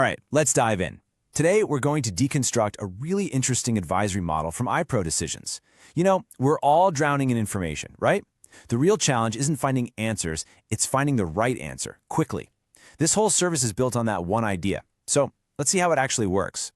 All right, let's dive in. Today, we're going to deconstruct a really interesting advisory model from iPro Decisions. You know, we're all drowning in information, right? The real challenge isn't finding answers, it's finding the right answer, quickly. This whole service is built on that one idea. So let's see how it actually works.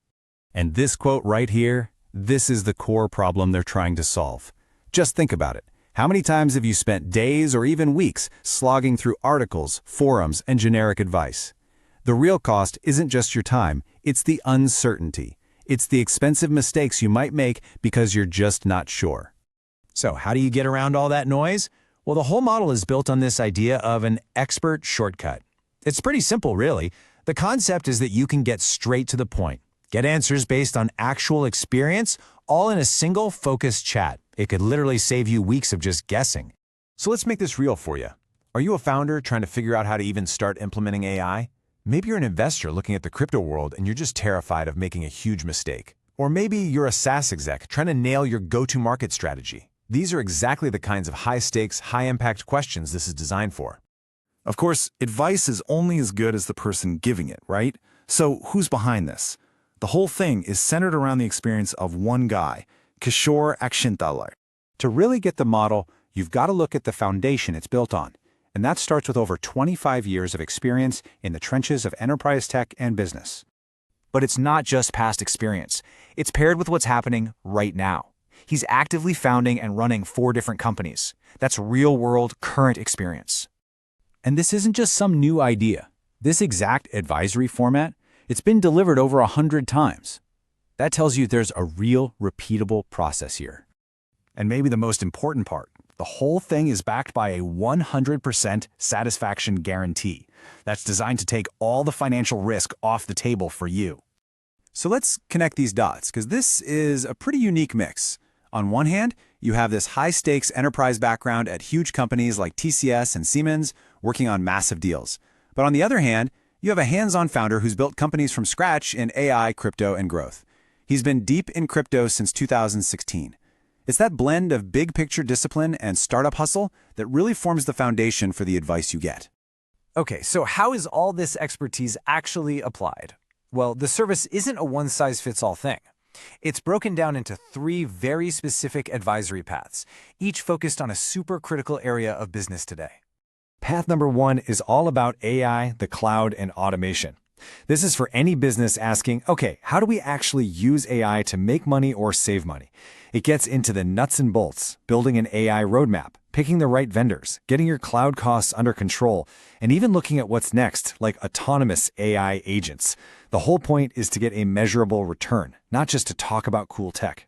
And this quote right here, this is the core problem they're trying to solve. Just think about it. How many times have you spent days or even weeks slogging through articles, forums, and generic advice? The real cost isn't just your time, it's the uncertainty. It's the expensive mistakes you might make because you're just not sure. So how do you get around all that noise? Well, the whole model is built on this idea of an expert shortcut. It's pretty simple, really. The concept is that you can get straight to the point, get answers based on actual experience, all in a single focused chat. It could literally save you weeks of just guessing. So let's make this real for you. Are you a founder trying to figure out how to even start implementing AI? Maybe you're an investor looking at the crypto world and you're just terrified of making a huge mistake. Or maybe you're a SaaS exec trying to nail your go-to-market strategy. These are exactly the kinds of high-stakes, high-impact questions this is designed for. Of course, advice is only as good as the person giving it, right? So who's behind this? The whole thing is centered around the experience of one guy, Kishor Akshinthala. To really get the model, you've got to look at the foundation it's built on. And that starts with over 25 years of experience in the trenches of enterprise tech and business. But it's not just past experience. It's paired with what's happening right now. He's actively founding and running 4 different companies. That's real-world, current experience. And this isn't just some new idea. This exact advisory format, it's been delivered over 100 times. That tells you there's a real, repeatable process here. And maybe the most important part, the whole thing is backed by a 100% satisfaction guarantee that's designed to take all the financial risk off the table for you. So let's connect these dots, because this is a pretty unique mix. On one hand, you have this high-stakes enterprise background at huge companies like TCS and Siemens working on massive deals. But on the other hand, you have a hands-on founder who's built companies from scratch in AI, crypto, and growth. He's been deep in crypto since 2016. It's that blend of big-picture discipline and startup hustle that really forms the foundation for the advice you get. Okay, so how is all this expertise actually applied? Well, the service isn't a one-size-fits-all thing. It's broken down into 3 very specific advisory paths, each focused on a super critical area of business today. Path number 1 is all about AI, the cloud, and automation. This is for any business asking, okay, how do we actually use AI to make money or save money? It gets into the nuts and bolts, building an AI roadmap, picking the right vendors, getting your cloud costs under control, and even looking at what's next, like autonomous AI agents. The whole point is to get a measurable return, not just to talk about cool tech.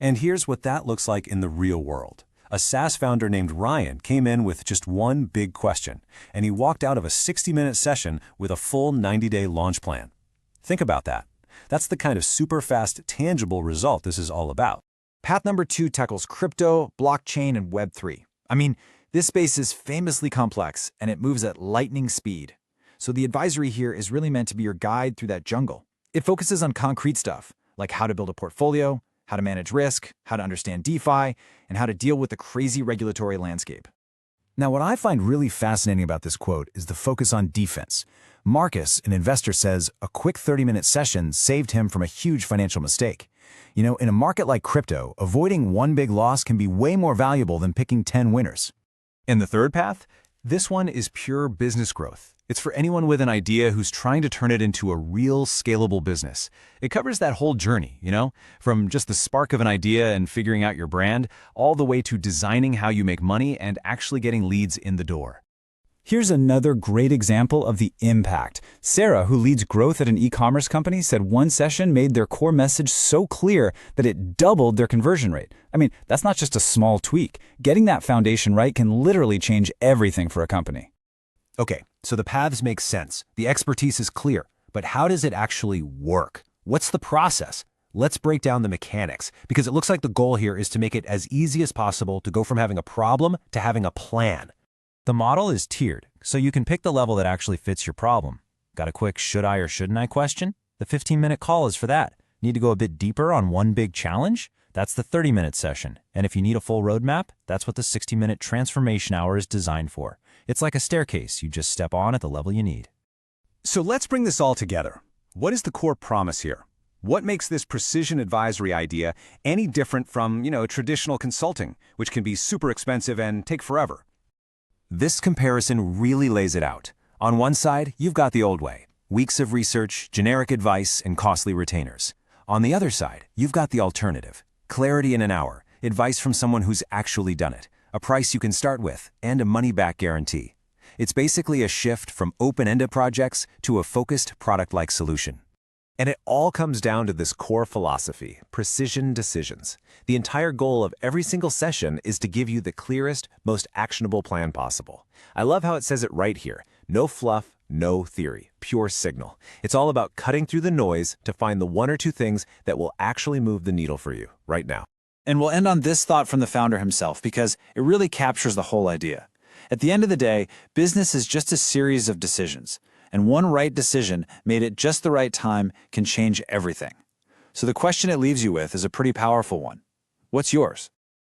And here's what that looks like in the real world. A SaaS founder named Ryan came in with just one big question, and he walked out of a 60-minute session with a full 90-day launch plan. Think about that. That's the kind of super fast, tangible result this is all about. Path number 2 tackles crypto, blockchain, and Web3. I mean, this space is famously complex, and it moves at lightning speed. So the advisory here is really meant to be your guide through that jungle. It focuses on concrete stuff, like how to build a portfolio, how to manage risk, how to understand DeFi, and how to deal with the crazy regulatory landscape. Now, what I find really fascinating about this quote is the focus on defense. Marcus, an investor, says a quick 30-minute session saved him from a huge financial mistake. You know, in a market like crypto, avoiding one big loss can be way more valuable than picking 10 winners. In the third path, this one is pure business growth. It's for anyone with an idea who's trying to turn it into a real scalable business. It covers that whole journey, from just the spark of an idea and figuring out your brand, all the way to designing how you make money and actually getting leads in the door. Here's another great example of the impact. Sarah, who leads growth at an e-commerce company, said one session made their core message so clear that it doubled their conversion rate. I mean, that's not just a small tweak. Getting that foundation right can literally change everything for a company. Okay, so the paths make sense. The expertise is clear. But how does it actually work? What's the process? Let's break down the mechanics, because it looks like the goal here is to make it as easy as possible to go from having a problem to having a plan. The model is tiered, so you can pick the level that actually fits your problem. Got a quick should I or shouldn't I question? The 15-minute call is for that. Need to go a bit deeper on one big challenge? That's the 30-minute session. And if you need a full roadmap, that's what the 60-minute transformation hour is designed for. It's like a staircase. You just step on at the level you need. So let's bring this all together. What is the core promise here? What makes this precision advisory idea any different from, traditional consulting, which can be super expensive and take forever? This comparison really lays it out. On one side, you've got the old way. Weeks of research, generic advice, and costly retainers. On the other side, you've got the alternative. Clarity in an hour, advice from someone who's actually done it, a price you can start with, and a money-back guarantee. It's basically a shift from open-ended projects to a focused product-like solution. And it all comes down to this core philosophy, precision decisions. The entire goal of every single session is to give you the clearest, most actionable plan possible. I love how it says it right here. No fluff, no theory, pure signal. It's all about cutting through the noise to find the one or two things that will actually move the needle for you right now. And we'll end on this thought from the founder himself because it really captures the whole idea. At the end of the day, business is just a series of decisions. And one right decision made at just the right time can change everything. So the question it leaves you with is a pretty powerful one. What's yours?